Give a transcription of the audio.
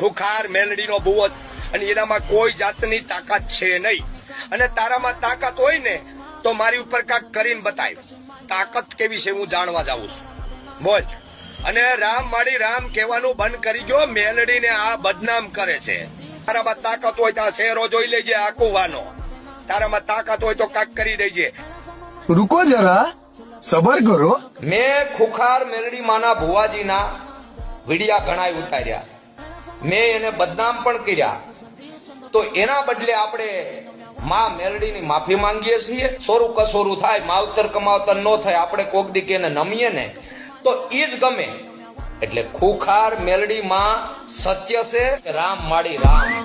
ખુખાર મેલડીનો ભૂવો અને એનામાં કોઈ જાતની તાકાત છે નહીં. અને તારામાં તાકાત હોય ને તો મારી ઉપર કાંઈક કરીને બતાય. તાકાત કેવી છે હું જાણવા જાઉં છું. બોલ. અને રામ માડી રામ કહેવાનું બંધ કરી ગયો. મેલડીને આ બદનામ કરે છે. તારામાં તાકાત હોય તો આ શેરો જોઈ લેજે આકુવાનો. તારામાં તાકાત હોય તો કાંઈક કરી દેજે. रुको जरा सबर करो. મેં ખુખાર મેલડી માના ભુવાજીના વિડિયા ઘણા ઉતાર્યા. મેં એને બદનામ પણ કર્યા. તો એના બદલે આપણે માં મેલડીની માફી માંગીએ છીએ. સોરું કસોરું થાય, માવતર કમાવતર ન થાય, આપણે કોક દી કે એને નમીએ ને તો એ જ ગમે. એટલે ખુખાર મેલડી માં સત્ય છે. રામ માડી રામ.